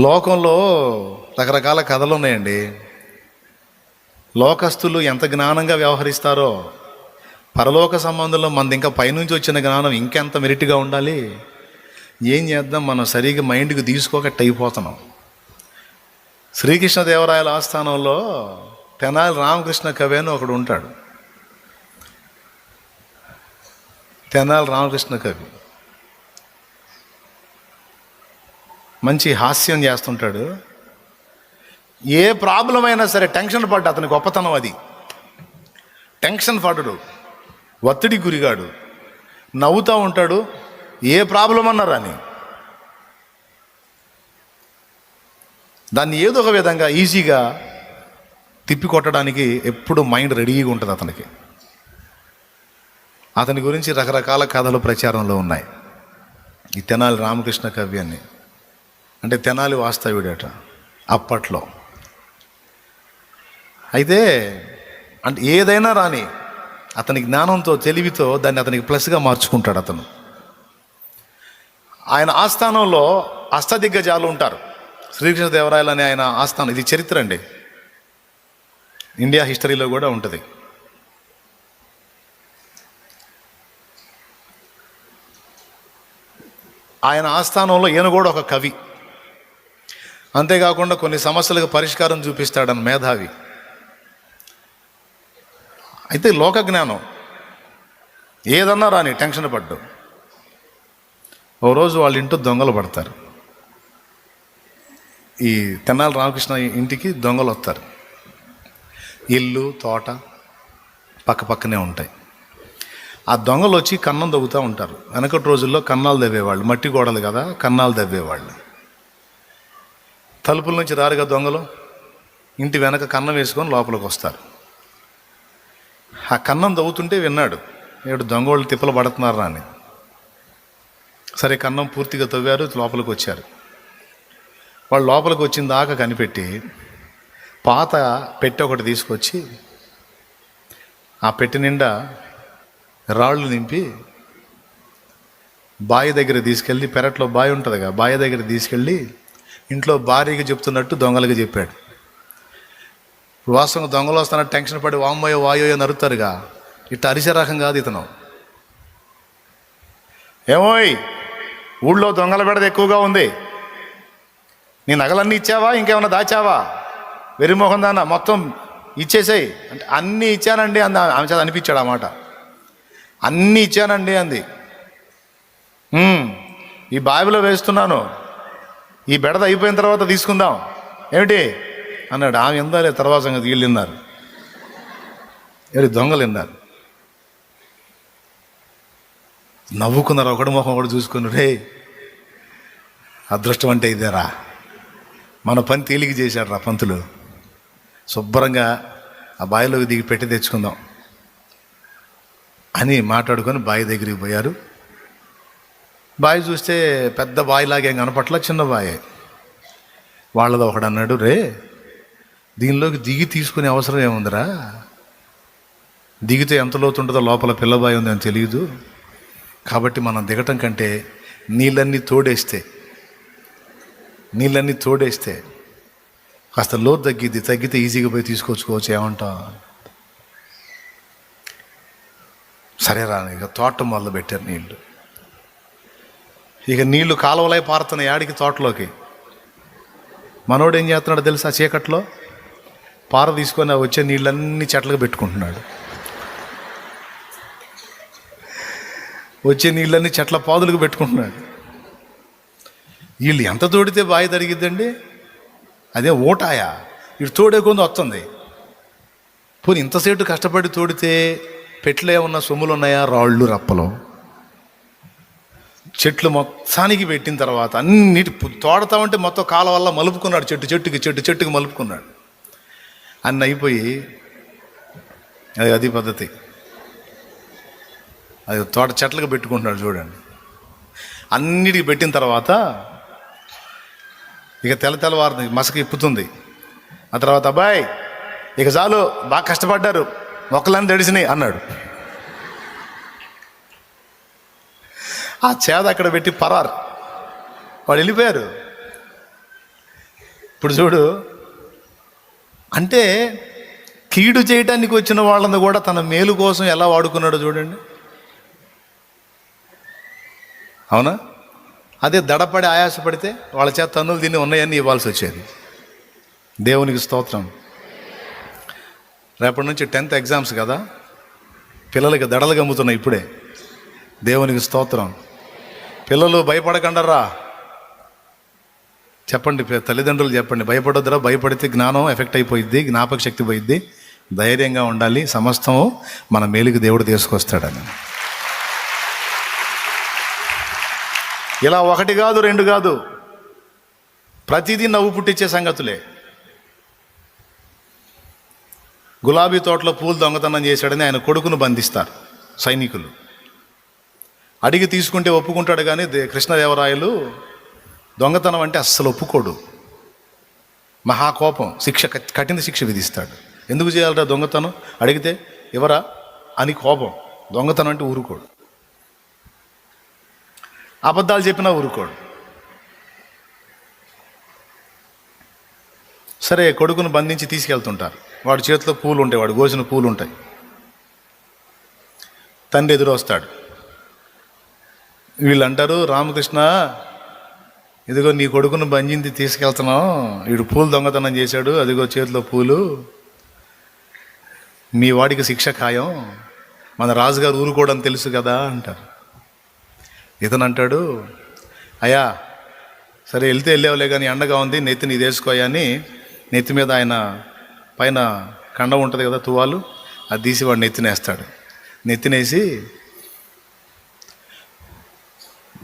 లోకంలో రకరకాల కథలు ఉన్నాయండి. లోకస్తులు ఎంత జ్ఞానంగా వ్యవహరిస్తారో పరలోక సంబంధంలో మనది ఇంకా పైనుంచి వచ్చిన జ్ఞానం ఇంకెంత మెరిట్గా ఉండాలి. ఏం చేద్దాం, మనం సరిగ్గా మైండ్కి తీసుకోకట్టు అయిపోతున్నాం. శ్రీకృష్ణదేవరాయల ఆస్థానంలో తెనాలి రామకృష్ణ కవి అని ఒకడు ఉంటాడు. తెనాలి రామకృష్ణ కవి మంచి హాస్యం చేస్తుంటాడు. ఏ ప్రాబ్లం అయినా సరే టెన్షన్ పడ్డా, అతని గొప్పతనం అది. టెన్షన్ పడ్డాడు, ఒత్తిడి గురిగాడు, నవ్వుతూ ఉంటాడు. ఏ ప్రాబ్లం అన్నారా అని దాన్ని ఏదో ఒక విధంగా ఈజీగా తిప్పికొట్టడానికి ఎప్పుడు మైండ్ రెడీగా ఉంటుంది అతనికి. అతని గురించి రకరకాల కథలు ప్రచారంలో ఉన్నాయి. ఈ తెనాలి రామకృష్ణ కవి అని, అంటే తెనాలి వాస్తవ్యుడట అప్పట్లో. అయితే అంటే ఏదైనా రాని అతని జ్ఞానంతో తెలివితో దాన్ని అతనికి ప్లస్గా మార్చుకుంటాడు అతను. ఆయన ఆస్థానంలో అష్టదిగ్గజాలు ఉంటారు. శ్రీకృష్ణదేవరాయలు అనే ఆయన ఆస్థానం, ఇది చరిత్ర అండి, ఇండియా హిస్టరీలో కూడా ఉంటుంది. ఆయన ఆస్థానంలో ఈయన కూడా ఒక కవి. అంతేకాకుండా కొన్ని సమస్యలకు పరిష్కారం చూపిస్తాడని మేధావి. అయితే లోక జ్ఞానం ఏదన్నా రాని టెన్షన్ పడ్డు. ఓ రోజు వాళ్ళ ఇంట్లో దొంగలు పడతారు. ఈ తెనాలి రామకృష్ణ ఇంటికి దొంగలు వస్తారు. ఇల్లు తోట పక్క పక్కనే ఉంటాయి. ఆ దొంగలు వచ్చి కన్నం దవ్వుతూ ఉంటారు. వెనకటి రోజుల్లో కన్నాలు దవ్వేవాళ్ళు, మట్టి గోడలు కదా, కన్నాలు దవ్వేవాళ్ళు. తలుపుల నుంచి రారుగా దొంగలు, ఇంటి వెనక కన్నం వేసుకొని లోపలికి వస్తారు. ఆ కన్నం దవ్వుతుంటే విన్నాడు, ఏడు దొంగోళ్ళు తిప్పలు పడుతున్నారా అని. సరే కన్నం పూర్తిగా తవ్వారు, లోపలికి వచ్చారు. వాళ్ళు లోపలికి వచ్చిన దాకా కనిపెట్టి పాత పెట్టె ఒకటి తీసుకొచ్చి ఆ పెట్టె నిండా రాళ్ళు నింపి బావి దగ్గర తీసుకెళ్ళి, పెరట్లో బావి ఉంటుందిగా, బావి దగ్గర తీసుకెళ్ళి ఇంట్లో భార్యకి చెప్తున్నట్టు దొంగలకి చెప్పాడు. వాస్తవంగా దొంగలు వస్తున్నట్టు టెన్షన్ పడి వామ్మయ్యో వాయోయో నరుతారుగా, ఇట్లా అరిసే రకం కాదు ఇతను. ఏమోయ్, ఊళ్ళో దొంగల బెడద ఎక్కువగా ఉంది, నీ నగలన్నీ ఇచ్చావా, ఇంకేమన్నా దాచావా, వెరిమోహం దాన్న మొత్తం ఇచ్చేసాయి అంటే అన్నీ ఇచ్చానండి అంది. ఆమె చేత అనిపించాడు ఆ మాట. అన్నీ ఇచ్చానండి అంది. ఈ బావిలో వేస్తున్నాను, ఈ బెడద అయిపోయిన తర్వాత తీసుకుందాం ఏమిటి అన్నాడు. ఆమె ఎందాలే తర్వాత సంగతి వీళ్ళు విన్నారు, దొంగలు విన్నారు. నవ్వుకున్నారు. ఒకటి మొహం ఒకటి చూసుకుని, రే అదృష్టం అంటే ఇదేరా, మన పని తేలిక చేశాడు రా పంతులు, శుభ్రంగా ఆ బావిలోకి దిగి పెట్టి తెచ్చుకుందాం అని మాట్లాడుకొని బావి దగ్గరికి పోయారు. బావి చూస్తే పెద్ద బావిలాగే కనపట్ల, చిన్న బావి. వాళ్ళది ఒకడు అన్నాడు, రే దీనిలోకి దిగి తీసుకునే అవసరం ఏముందిరా, దిగితే ఎంత లోతు ఉంటుందో లోపల పిల్లబాయి ఉందని తెలియదు, కాబట్టి మనం దిగటం కంటే నీళ్ళన్నీ తోడేస్తే కాస్త లోతు తగ్గితే ఈజీగా పోయి తీసుకొచ్చుకోవచ్చు, ఏమంటాం. సరే రా, ఇక తోట మొదలు పెట్టారు నీళ్ళు. ఇక నీళ్లు కాలువలై పారుతున్నాయి ఆడికి తోటలోకి. మనోడు ఏం చేస్తున్నాడు తెలుసా, చీకట్లో పార తీసుకొని వచ్చే నీళ్ళన్నీ చెట్లకు పెట్టుకుంటున్నాడు. వచ్చే నీళ్ళన్నీ చెట్ల పాదులకు పెట్టుకుంటున్నాడు. వీళ్ళు ఎంత తోడితే బావి తరిగిద్దండి, అదే ఓటాయా, ఇటు తోడే కొంది వస్తుంది. పోనీ ఇంతసేటు కష్టపడి తోడితే పెట్లో ఏమన్నా సొమ్ములు ఉన్నాయా, రాళ్ళు రప్పలు. చెట్లు మొత్తానికి పెట్టిన తర్వాత అన్నిటి తోడతామంటే మొత్తం కాల వల్ల మలుపుకున్నాడు, చెట్టుకి మలుపుకున్నాడు. అన్నీ అయిపోయి అది పద్ధతి. అది తోట చెట్లకు పెట్టుకుంటున్నాడు చూడండి. అన్నిటికి పెట్టిన తర్వాత ఇక తెల్లవారిని మసక ఇప్పుతుంది. ఆ తర్వాత అబ్బాయి ఇక చాలు, బాగా కష్టపడ్డారు, మొక్కలన్నీ తడిసినాయి అన్నాడు. ఆ చేద అక్కడ పెట్టి పరారు, వాళ్ళు వెళ్ళిపోయారు. ఇప్పుడు చూడు, అంటే కీడు చేయటానికి వచ్చిన వాళ్ళని కూడా తన మేలు కోసం ఎలా వాడుకున్నాడో చూడండి. అవునా? అదే దడపడి ఆయాసపడితే వాళ్ళ చేత తన్నులు తిని ఉన్నాయని ఇవ్వాల్సి వచ్చేది. దేవునికి స్తోత్రం. రేపటి నుంచి 10th ఎగ్జామ్స్ కదా, పిల్లలకి దడలు గమ్ముతున్నాయి ఇప్పుడే. దేవునికి స్తోత్రం. పిల్లలు భయపడకండరా చెప్పండి, తల్లిదండ్రులు చెప్పండి, భయపడొద్దురా. భయపడితే జ్ఞానం ఎఫెక్ట్ అయిపోయిద్ది, జ్ఞాపక శక్తి పోయిద్ది. ధైర్యంగా ఉండాలి, సమస్తము మన మేలుకి దేవుడు తీసుకొస్తాడని. ఇలా 1 కాదు 2 కాదు, ప్రతిదీ నవ్వు పుట్టించే సంగతులే. గులాబీ తోటలో పూలు దొంగతనం చేశాడని ఆయన కొడుకును బంధిస్తారు సైనికులు. అడిగి తీసుకుంటే ఒప్పుకుంటాడు, కానీ కృష్ణదేవరాయలు దొంగతనం అంటే అస్సలు ఒప్పుకోడు. మహాకోపం, కఠిన శిక్ష విధిస్తాడు. ఎందుకు చేయాలరా దొంగతనం, అడిగితే ఎవరా అని కోపం. దొంగతనం అంటే ఊరుకోడు, అబద్ధాలు చెప్పినా ఊరుకోడు. సరే, కొడుకును బంధించి తీసుకెళ్తుంటారు. వాడి చేతిలో పూలు ఉంటాయి, వాడు కోసిన పూలు ఉంటాయి. తండ్రి ఎదురు వస్తాడు. వీళ్ళు అంటారు, రామకృష్ణ ఇదిగో నీ కొడుకును బంధించి తీసుకెళ్తున్నాం, వీడు పూలు దొంగతనం చేశాడు, అదిగో చేతిలో పూలు, మీ వాడికి శిక్ష ఖాయం, మన రాజుగారు ఊరుకోవడం తెలుసు కదా అంటారు. ఇతను అంటాడు, అయ్యా సరే వెళ్తే వెళ్ళేవలే, కానీ ఎండగా ఉంది, నెత్తి నీ వేసుకోయా అని నెత్తి మీద ఆయన పైన కండ ఉంటుంది కదా తువాలు, అది తీసి వాడు నెత్తినేస్తాడు. నెత్తినేసి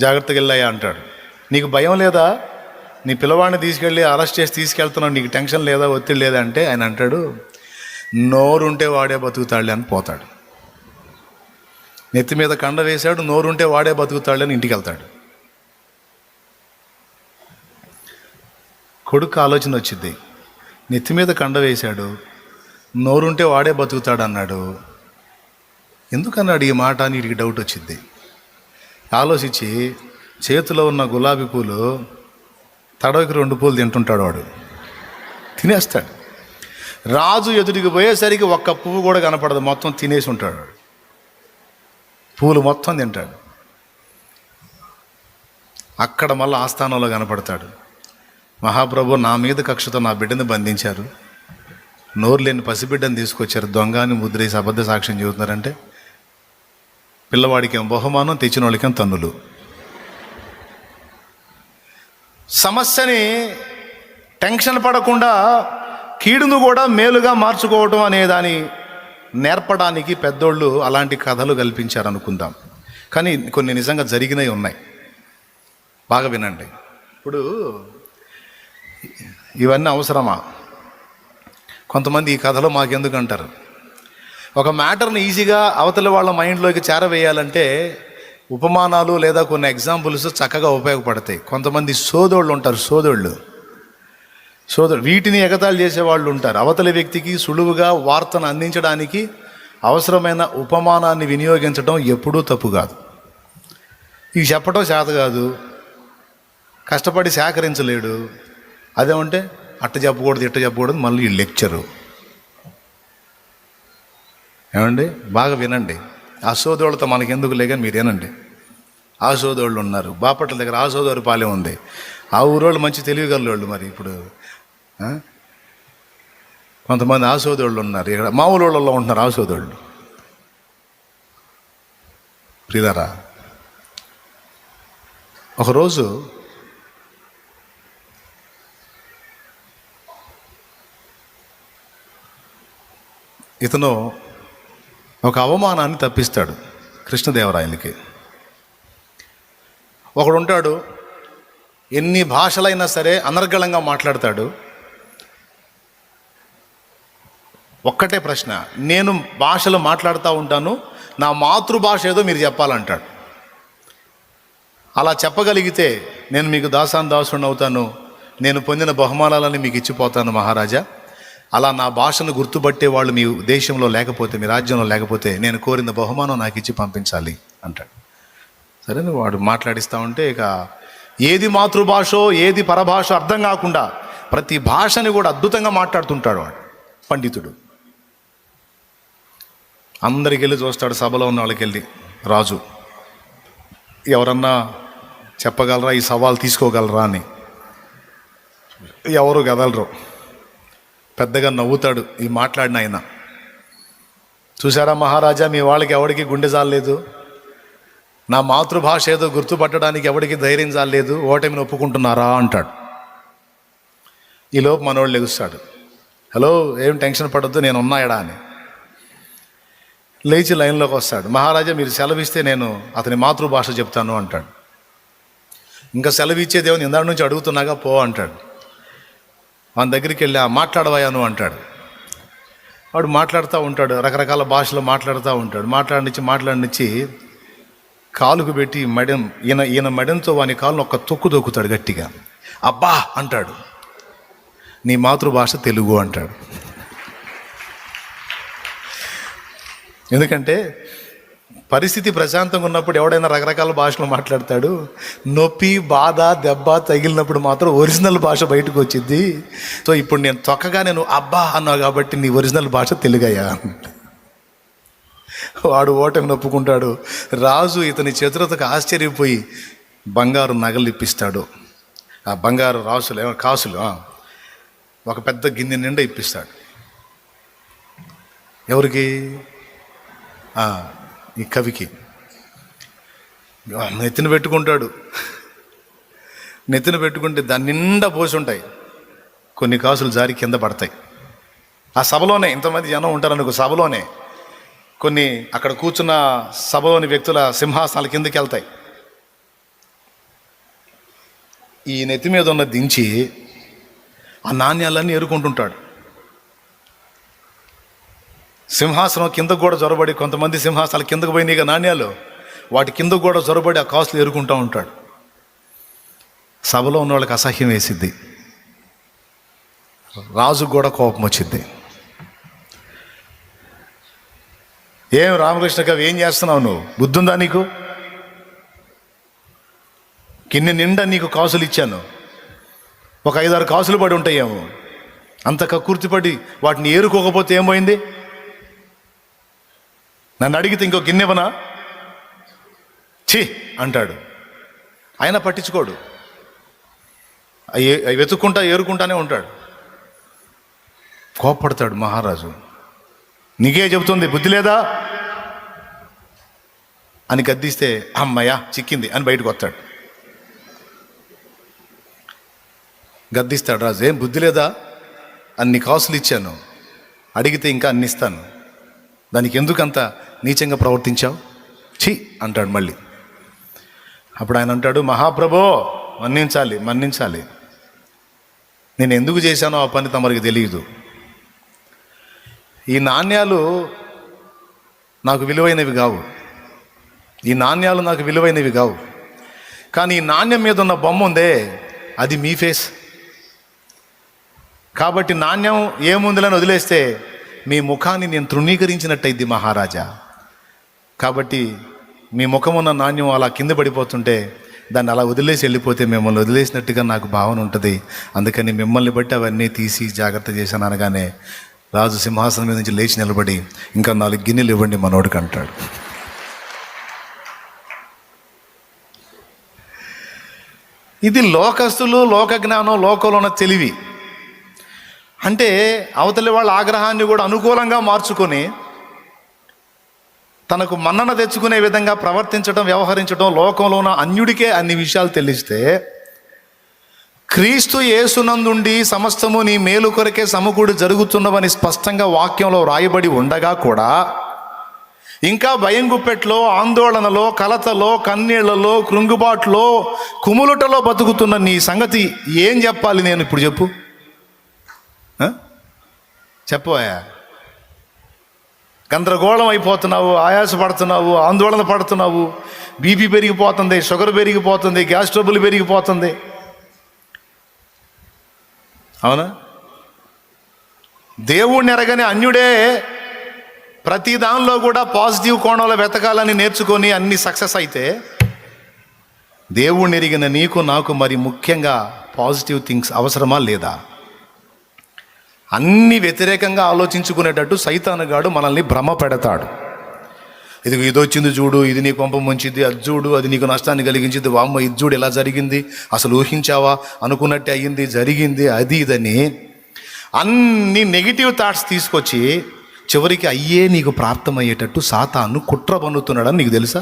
జాగ్రత్తగా వెళ్ళాయా అంటాడు. నీకు భయం లేదా, నీ పిల్లవాడిని తీసుకెళ్ళి అరెస్ట్ చేసి తీసుకెళ్తున్నావు, నీకు టెన్షన్ లేదా, ఒత్తిడి లేదా అంటే ఆయన అంటాడు, నోరుంటే వాడే బతుకుతాడులే అని పోతాడు. నెత్తి మీద కండ వేశాడు, నోరుంటే వాడే బతుకుతాడులే అని ఇంటికి వెళ్తాడు. కొడుకు ఆలోచన వచ్చింది, నెత్తి మీద కండ వేశాడు, నోరుంటే వాడే బతుకుతాడు అన్నాడు, ఎందుకన్నాడు ఈ మాట అని వీడికి డౌట్ వచ్చింది. ఆలోచించి చేతిలో ఉన్న గులాబీ పూలు తడవకి 2 పూలు తింటుంటాడు, వాడు తినేస్తాడు. రాజు ఎదుటికి పోయేసరికి ఒక్క పువ్వు కూడా కనపడదు, మొత్తం తినేసి ఉంటాడు. పూలు మొత్తం తింటాడు. అక్కడ మళ్ళీ ఆస్థానంలో కనపడతాడు. మహాప్రభు, నా మీద కక్షతో నా బిడ్డని బంధించారు, నోరు లేని పసిబిడ్డని తీసుకొచ్చారు, దొంగ అని ముద్రేసి అబద్ధ సాక్ష్యం చెబుతున్నారంటే, పిల్లవాడికేం బహుమానం, తెచ్చిన వాళ్ళకేం తన్నులు. సమస్యని టెన్షన్ పడకుండా కీడును కూడా మేలుగా మార్చుకోవటం అనే దాన్ని నేర్పడానికి పెద్దోళ్ళు అలాంటి కథలు కల్పించారు అనుకుందాం. కానీ కొన్ని నిజంగా జరిగినవి ఉన్నాయి, బాగా వినండి. ఇప్పుడు ఇవన్నీ అవసరమా? కొంతమంది ఈ కథలో మాకెందుకు అంటారు. ఒక మ్యాటర్ని ఈజీగా అవతల వాళ్ళ మైండ్లోకి చేరవేయాలంటే ఉపమానాలు లేదా కొన్ని ఎగ్జాంపుల్స్ చక్కగా ఉపయోగపడతాయి. కొంతమంది సోదోళ్ళు ఉంటారు, సోదోళ్ళు వీటిని ఎగతాళి చేసేవాళ్ళు ఉంటారు. అవతలి వ్యక్తికి సులువుగా వార్తను అందించడానికి అవసరమైన ఉపమానాన్ని వినియోగించడం ఎప్పుడూ తప్పు కాదు. ఇవి చెప్పడం చేత కాదు, కష్టపడి సేకరించలేడు, అదేమంటే అట్ట చెప్పకూడదు ఇట్ట చెప్పకూడదు, మళ్ళీ లెక్చరు. ఏమండి, బాగా వినండి. ఆ సోదోళ్ళతో మనకెందుకు లేదని మీరు ఏనండి. ఆ సోదోళ్ళు ఉన్నారు, బాపట్ల దగ్గర ఆ సోదరు పాలెం ఉంది. ఆ ఊరోళ్ళు మంచి తెలివిగలవాళ్ళు. మరి ఇప్పుడు కొంతమంది ఆ సోదోళ్ళు ఉన్నారు, ఇక్కడ మా ఊళ్ళలో ఉంటున్నారు ఆ సోదోళ్ళు. ప్రియులారా, ఒకరోజు ఇతను ఒక అవమానాన్ని తప్పిస్తాడు కృష్ణదేవరాయలకి. ఒకడు ఉంటాడు, ఎన్ని భాషలైనా సరే అనర్గళంగా మాట్లాడతాడు. ఒక్కటే ప్రశ్న, నేను భాషలు మాట్లాడుతూ ఉంటాను, నా మాతృభాష ఏదో మీరు చెప్పాలంటాడు. అలా చెప్పగలిగితే నేను మీకు దాసుని అవుతాను, నేను పొందిన బహుమానాలని మీకు ఇచ్చిపోతాను మహారాజా. అలా నా భాషను గుర్తుపట్టే వాళ్ళు మీ దేశంలో లేకపోతే, మీ రాజ్యంలో లేకపోతే నేను కోరిన బహుమానం నాకు ఇచ్చి పంపించాలి అంటాడు. సరే, వాడు మాట్లాడిస్తూ ఉంటే ఇక ఏది మాతృభాషో ఏది పరభాష అర్థం కాకుండా ప్రతి భాషని కూడా అద్భుతంగా మాట్లాడుతుంటాడు వాడు, పండితుడు. అందరికి వెళ్ళి చూస్తాడు, సభలో ఉన్న వాళ్ళకి వెళ్ళి, రాజు ఎవరన్నా చెప్పగలరా, ఈ సవాల్ తీసుకోగలరా అని. ఎవరు కదలరు. పెద్దగా నవ్వుతాడు ఈ మాట్లాడిన ఆయన. చూసారా మహారాజా, మీ వాళ్ళకి ఎవరికి గుండె జాలేదు, నా మాతృభాష ఏదో గుర్తుపట్టడానికి ఎవరికి ధైర్యం జాలేదు, ఓటమిని ఒప్పుకుంటున్నారా అంటాడు. ఈలోపు మనోళ్ళు లెగుస్తాడు, హలో ఏం టెన్షన్ పడొద్దు, నేను ఉన్నాయడా అని. లేచి లైన్లోకి వస్తాడు. మహారాజా మీరు సెలవిస్తే నేను అతని మాతృభాష చెప్తాను అంటాడు. ఇంకా సెలవు ఇచ్చేదేమో ఇందాడి నుంచి అడుగుతున్నాగా పో అంటాడు. మన దగ్గరికి వెళ్ళి మాట్లాడవయాను అంటాడు. వాడు మాట్లాడుతూ ఉంటాడు, రకరకాల భాషలో మాట్లాడుతూ ఉంటాడు. మాట్లాడినిచ్చి కాలుకు పెట్టి ఈయన మెడంతో వాని కాలును ఒక్క తొక్కు దొక్కుతాడు గట్టిగా. అబ్బా అంటాడు. నీ మాతృభాష తెలుగు అంటాడు. ఎందుకంటే పరిస్థితి ప్రశాంతంగా ఉన్నప్పుడు ఎవడైనా రకరకాల భాషలు మాట్లాడతాడు. నొప్పి, బాధ, దెబ్బ తగిలినప్పుడు మాత్రం ఒరిజినల్ భాష బయటకు వచ్చింది. సో ఇప్పుడు నేను తొక్కగా నేను అబ్బా అన్నావు కాబట్టి నీ ఒరిజినల్ భాష తెలుగయ్యా. వాడు ఓటమి ఒప్పుకుంటాడు. రాజు ఇతని చతురతకు ఆశ్చర్యపోయి బంగారు నగలు ఇప్పిస్తాడు. ఆ బంగారు కాసులు ఒక పెద్ద గిన్నె నిండా ఇప్పిస్తాడు. ఎవరికి? ఈ కవికి. నెత్తిన పెట్టుకుంటాడు. నెత్తిన పెట్టుకుంటే దాని నిండా పోసి ఉంటాయి. కొన్ని కాసులు జారి కింద పడతాయి. ఆ సభలోనే ఇంతమంది జనం ఉంటారనుకో, సభలోనే కొన్ని అక్కడ కూర్చున్న సభలోని వ్యక్తుల సింహాసనాల కిందకి వెళ్తాయి. ఈ నెత్తి మీద ఉన్న దించి ఆ నాణ్యాలన్నీ ఏరుకుంటుంటాడు. సింహాసనం కిందకు కూడా జొరబడి, కొంతమంది సింహాసనాలు కిందకు పోయినాయి ఇక నాణ్యాలు, వాటి కిందకు కూడా జొరబడి ఆ కాసులు ఏరుకుంటూ ఉంటాడు. సభలో ఉన్న వాళ్ళకి అసహ్యం వేసిద్ది. రాజుకు కూడా కోపం వచ్చిద్ది. ఏం రామకృష్ణ కవి ఏం చేస్తున్నావు నువ్వు? బుద్ధుందా నీకు? గిన్నె నిండా నీకు కాసులు ఇచ్చాను, ఒక 5-6 కాసులు పడి ఉంటాయేమో, అంత కక్కుర్తిపడి వాటిని ఏరుకోకపోతే ఏమైంది? నన్ను అడిగితే ఇంకో గిన్నెవనా? ఛీ అంటాడు. ఆయన పట్టించుకోడు, అవి వెతుక్కుంటా ఏరుకుంటానే ఉంటాడు. కోప్పడతాడు మహారాజు. నీకే చెబుతుంది, బుద్ధి లేదా అని గద్దిస్తే అమ్మయ్య చిక్కింది అని బయటకు వస్తాడు. గద్దిస్తాడు రాజు. ఏం బుద్ధి లేదా? అన్ని కాసులు ఇచ్చాను, అడిగితే ఇంకా అన్ని ఇస్తాను, దానికి ఎందుకంత నీచంగా ప్రవర్తించావు? ఛీ అంటాడు మళ్ళీ. అప్పుడు ఆయన అంటాడు, మహాప్రభో మన్నించాలి, నేను ఎందుకు చేశానో ఆ పని తమరికి తెలియదు. ఈ నాణ్యాలు నాకు విలువైనవి కావు, కానీ ఈ నాణ్యం మీద ఉన్న బొమ్మ ఉందే, అది మీ ఫేస్. కాబట్టి నాణ్యం ఏముందిలని వదిలేస్తే మీ ముఖాన్ని నేను తృణీకరించినట్టయిద్ది మహారాజా. కాబట్టి మీ ముఖం ఉన్న నాణ్యం అలా కింద పడిపోతుంటే దాన్ని అలా వదిలేసి వెళ్ళిపోతే మిమ్మల్ని వదిలేసినట్టుగా నాకు భావన ఉంటుంది. అందుకని మిమ్మల్ని బట్టి అవన్నీ తీసి జాగ్రత్త చేశాను అనగానే రాజు సింహాసనం మీద నుంచి లేచి నిలబడి, ఇంకా 4 గిన్నెలు ఇవ్వండి మనోడికి అంటాడు. ఇది లోకస్తులు, లోక జ్ఞానం, లోకంలో ఉన్న తెలివి. అంటే అవతలి వాళ్ళ ఆగ్రహాన్ని కూడా అనుకూలంగా మార్చుకొని తనకు మన్నన తెచ్చుకునే విధంగా ప్రవర్తించడం, వ్యవహరించడం, లోకంలో ఉన్న అన్యుడికే అన్ని విషయాలు తెలిస్తే, క్రీస్తు యేసునందుండి సమస్తము నీ మేలు కొరకే సమకూడి జరుగుతున్నవని స్పష్టంగా వాక్యంలో రాయబడి ఉండగా కూడా ఇంకా భయం గుప్పెట్లో, ఆందోళనలో, కలతలో, కన్నీళ్లలో, కృంగుబాటులో, కుములుటలో బతుకుతున్న నీ సంగతి ఏం చెప్పాలి నేను ఇప్పుడు? చెప్పవా? గందరగోళం అయిపోతున్నావు, ఆయాసపడుతున్నావు, ఆందోళన పడుతున్నావు, బీపీ పెరిగిపోతుంది, షుగర్ పెరిగిపోతుంది, గ్యాస్ ట్రబుల్ పెరిగిపోతుంది. అవునా? దేవుణ్ణి ఎరగని అన్యుడే ప్రతి దానిలో కూడా పాజిటివ్ కోణంలో వెతకాలని నేర్చుకొని అన్ని సక్సెస్ అయితే, దేవుణ్ణి ఎరిగిన నీకు నాకు మరి ముఖ్యంగా పాజిటివ్ థింగ్స్ అవసరమా లేదా? అన్ని వ్యతిరేకంగా ఆలోచించుకునేటట్టు సైతానుగాడు మనల్ని భ్రమ పెడతాడు. ఇది వచ్చింది చూడు, ఇది నీ కొంప ముంచిద్ది, అది చూడు, అది నీకు నష్టాన్ని కలిగించింది, వామ్మ ఇది చూడు ఎలా జరిగింది, అసలు ఊహించావా, అనుకున్నట్టే అయ్యింది, జరిగింది, అది ఇదని అన్ని నెగిటివ్ థాట్స్ తీసుకొచ్చి చివరికి అయ్యే నీకు ప్రాప్తమయ్యేటట్టు సాతాను కుట్ర పన్నుతున్నాడని నీకు తెలుసా?